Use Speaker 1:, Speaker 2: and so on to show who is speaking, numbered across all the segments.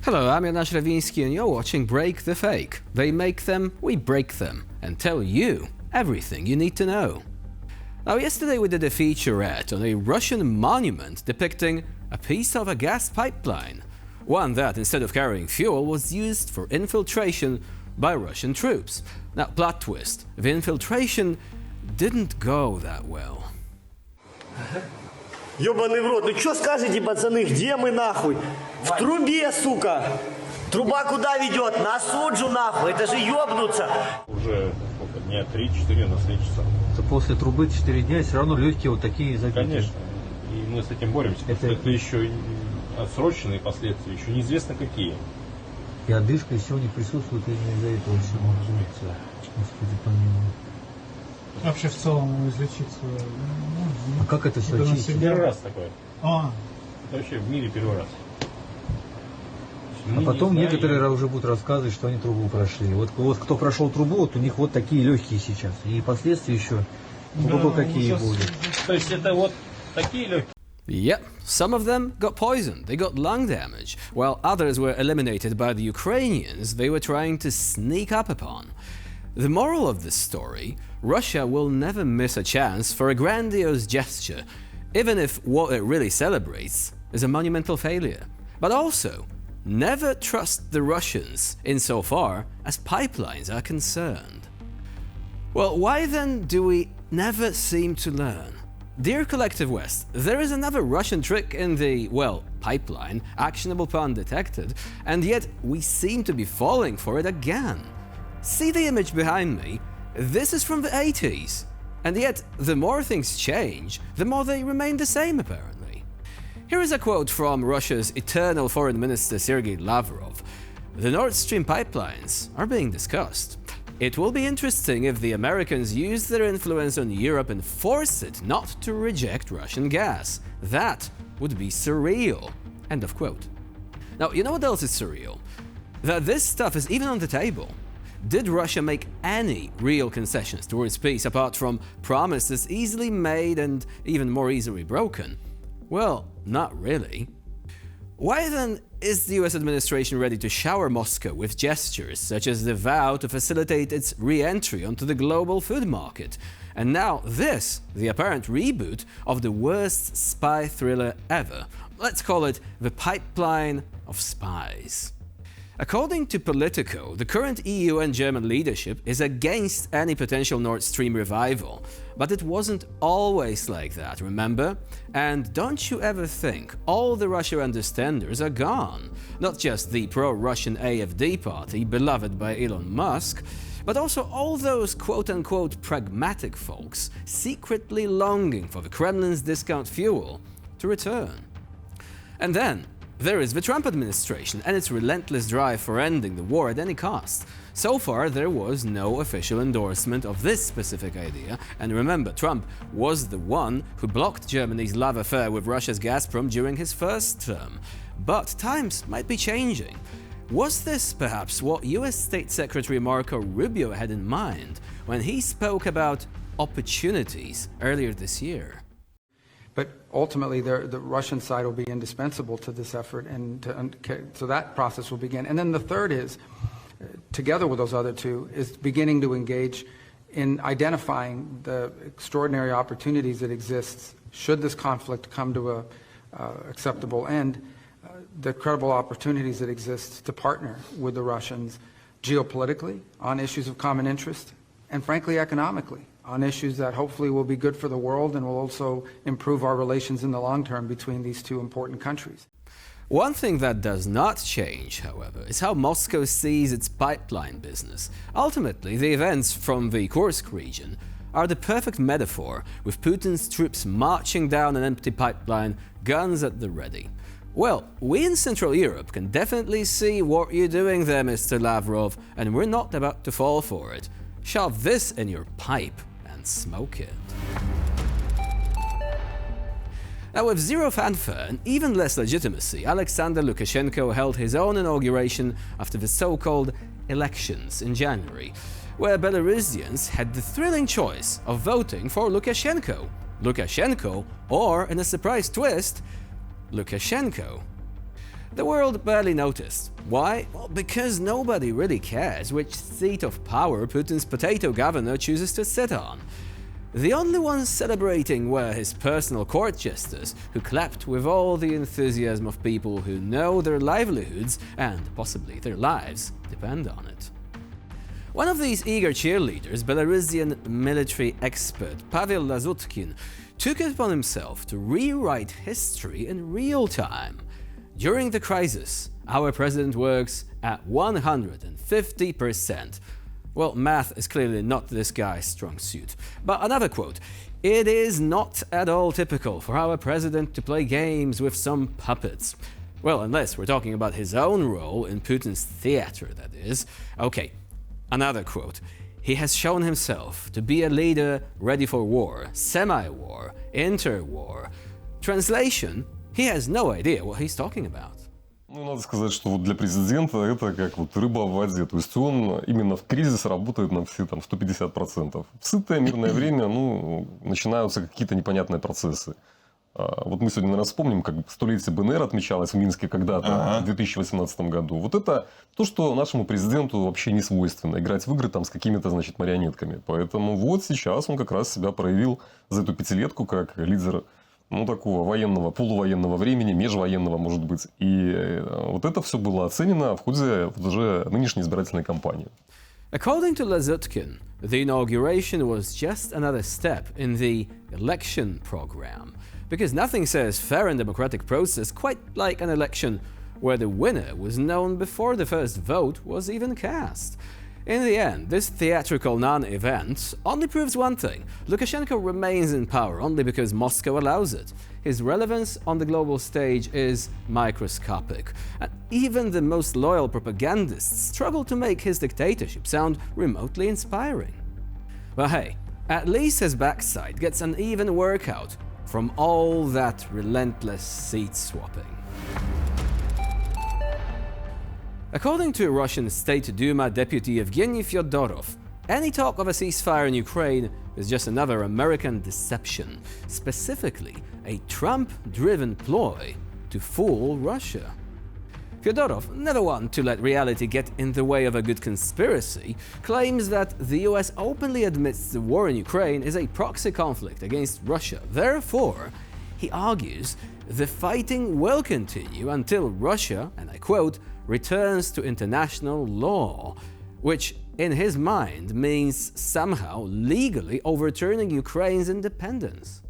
Speaker 1: Hello, I'm Jan Ravinsky and you're watching Break the Fake. They make them, we break them, and tell you everything you need to know. Now, yesterday we did a featurette on a Russian monument depicting a piece of a gas pipeline, one that, instead of carrying fuel, was used for infiltration by Russian troops. Now, plot twist, the infiltration didn't go that well.
Speaker 2: Ёбаный в рот, ну чё скажете, пацаны, где мы нахуй? В трубе, сука! Труба куда ведет? На суджу нахуй, это же ёбнуться!
Speaker 3: Уже сколько, дня 3-4 у нас лечится.
Speaker 4: После трубы 4 дня все равно легкие вот такие забиты.
Speaker 3: Конечно, и мы с этим боремся. Это еще отсроченные последствия, еще неизвестно какие.
Speaker 4: И одышка еще у них присутствует именно из-за этого всего, разумеется. Господи, помилуй.
Speaker 5: Вообще в целом излечиться.
Speaker 4: А как это все очистить?
Speaker 3: Первый раз такое.
Speaker 5: Это
Speaker 3: вообще в мире первый раз.
Speaker 4: А потом некоторые уже будут рассказывать, что они трубу прошли. Вот кто прошел трубу, вот у них вот такие легкие сейчас. И последствия еще какие будут.
Speaker 3: То есть это вот такие легкие.
Speaker 1: Yep, some of them got poisoned, they got lung damage, while others were eliminated by the Ukrainians they were trying to sneak up upon. The moral of this story: Russia will never miss a chance for a grandiose gesture, even if what it really celebrates is a monumental failure. But also, never trust the Russians insofar as pipelines are concerned. Well, why then do we never seem to learn? Dear Collective West, there is another Russian trick in the, well, pipeline, actionable pun detected, and yet we seem to be falling for it again. See the image behind me? This is from the 80s. And yet, the more things change, the more they remain the same, apparently. Here is a quote from Russia's eternal foreign minister Sergei Lavrov. The Nord Stream pipelines are being discussed. It will be interesting if the Americans use their influence on Europe and force it not to reject Russian gas. That would be surreal. End of quote. Now, you know what else is surreal? That this stuff is even on the table. Did Russia make any real concessions towards peace apart from promises easily made and even more easily broken? Well, not really. Why then is the US administration ready to shower Moscow with gestures such as the vow to facilitate its re-entry onto the global food market? And now this, the apparent reboot of the worst spy thriller ever. Let's call it the Pipeline of Spies. According to Politico, the current EU and German leadership is against any potential Nord Stream revival. But it wasn't always like that, remember? And don't you ever think all the Russia understanders are gone? Not just the pro-Russian AfD party, beloved by Elon Musk, but also all those quote-unquote pragmatic folks secretly longing for the Kremlin's discount fuel to return. And then, there is the Trump administration and its relentless drive for ending the war at any cost. So far, there was no official endorsement of this specific idea, and remember, Trump was the one who blocked Germany's love affair with Russia's Gazprom during his first term. But times might be changing. Was this perhaps what US State Secretary Marco Rubio had in mind when he spoke about opportunities earlier this year?
Speaker 6: But ultimately, the Russian side will be indispensable to this effort, and so that process will begin. And then the third is, together with those other two, is beginning to engage in identifying the extraordinary opportunities that exist should this conflict come to a acceptable end, the credible opportunities that exist to partner with the Russians geopolitically on issues of common interest, and frankly economically, on issues that hopefully will be good for the world and will also improve our relations in the long term between these two important countries.
Speaker 1: One thing that does not change, however, is how Moscow sees its pipeline business. Ultimately, the events from the Kursk region are the perfect metaphor, with Putin's troops marching down an empty pipeline, guns at the ready. Well, we in Central Europe can definitely see what you're doing there, Mr. Lavrov, and we're not about to fall for it. Shove this in your pipe and smoke it. Now, with zero fanfare and even less legitimacy, Alexander Lukashenko held his own inauguration after the so-called elections in January, where Belarusians had the thrilling choice of voting for Lukashenko. Lukashenko, or, in a surprise twist, Lukashenko. The world barely noticed. Why? Well, because nobody really cares which seat of power Putin's potato governor chooses to sit on. The only ones celebrating were his personal court jesters, who clapped with all the enthusiasm of people who know their livelihoods, and possibly their lives, depend on it. One of these eager cheerleaders, Belarusian military expert Pavel Lazutkin, took it upon himself to rewrite history in real time. During the crisis, our president works at 150%. Well, math is clearly not this guy's strong suit. But another quote: "It is not at all typical for our president to play games with some puppets." Well, unless we're talking about his own role in Putin's theater, that is. Okay, another quote: "He has shown himself to be a leader ready for war, semi-war, interwar." Translation: he has no idea what he's talking about.
Speaker 7: Ну, надо сказать, что вот для президента это как вот рыба в воде. То есть он именно в кризис работает на все там 150%. В сытое мирное время, ну, начинаются какие-то непонятные процессы. Вот мы сегодня, наверное, вспомним, как столетие БНР отмечалось в Минске когда-то, в 2018 году. Вот это то, что нашему президенту вообще не свойственно. Играть в игры там с какими-то, значит, марионетками. Поэтому вот сейчас он как раз себя проявил за эту пятилетку как лидер, ну, такого военного, полувоенного времени, межвоенного, может быть. И вот это все было оценено в ходе уже нынешней избирательной кампании.
Speaker 1: According to Lazutkin, the inauguration was just another step in the election program, because nothing says fair and democratic process quite like an election where the winner was known before the first vote was even cast. In the end, this theatrical non-event only proves one thing: Lukashenko remains in power only because Moscow allows it. His relevance on the global stage is microscopic, and even the most loyal propagandists struggle to make his dictatorship sound remotely inspiring. But hey, at least his backside gets an even workout from all that relentless seat swapping. According to Russian State Duma deputy Evgeny Fyodorov, any talk of a ceasefire in Ukraine is just another American deception, specifically a Trump-driven ploy to fool Russia. Fyodorov, never one to let reality get in the way of a good conspiracy, claims that the US openly admits the war in Ukraine is a proxy conflict against Russia. Therefore, he argues, the fighting will continue until Russia, and I quote, returns to international law, which in his mind means somehow legally overturning Ukraine's independence.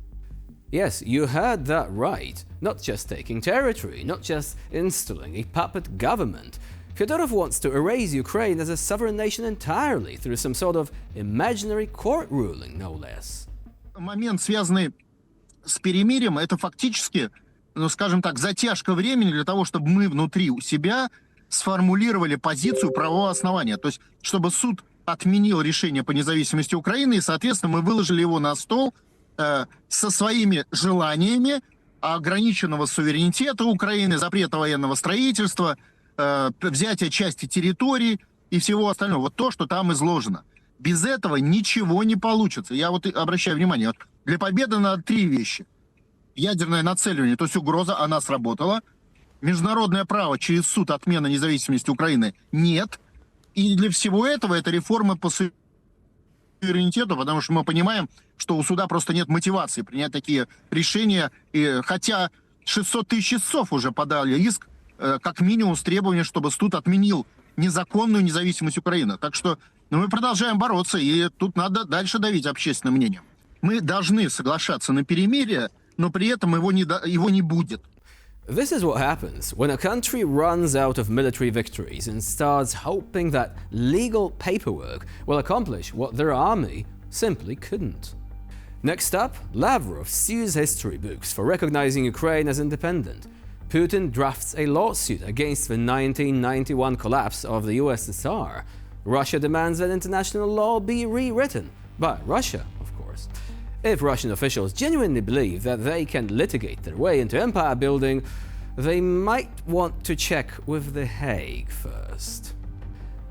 Speaker 1: Yes, you heard that right. Not just taking territory, not just installing a puppet government. Fyodorov wants to erase Ukraine as a sovereign nation entirely through some sort of imaginary court ruling, no less.
Speaker 8: Момент, связанный с перемирием, это фактически, ну, скажем так, затяжка времени для того, чтобы мы внутри у себя сформулировали позицию правового основания. То есть, чтобы суд отменил решение по независимости Украины, и, соответственно, мы выложили его на стол со своими желаниями ограниченного суверенитета Украины, запрета военного строительства, взятия части территорий и всего остального. Вот то, что там изложено. Без этого ничего не получится. Я вот обращаю внимание, вот для победы надо три вещи. Ядерное нацеливание, то есть угроза, она сработала. Международное право через суд отмена независимости Украины нет. И для всего этого это реформы по суверенитету, потому что мы понимаем, что у суда просто нет мотивации принять такие решения. И, хотя 600 тысяч истцов уже подали иск, как минимум с требованием, чтобы суд отменил незаконную независимость Украины. Так что мы продолжаем бороться, и тут надо дальше давить общественным мнением. Мы должны соглашаться на перемирие, но при этом его не будет.
Speaker 1: This is what happens when a country runs out of military victories and starts hoping that legal paperwork will accomplish what their army simply couldn't. Next up, Lavrov sues history books for recognizing Ukraine as independent. Putin drafts a lawsuit against the 1991 collapse of the USSR. Russia demands that international law be rewritten by Russia, of course. If Russian officials genuinely believe that they can litigate their way into empire building, they might want to check with The Hague first.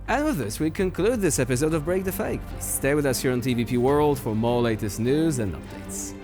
Speaker 1: And with this, we conclude this episode of Break the Fake. Please stay with us here on TVP World for more latest news and updates.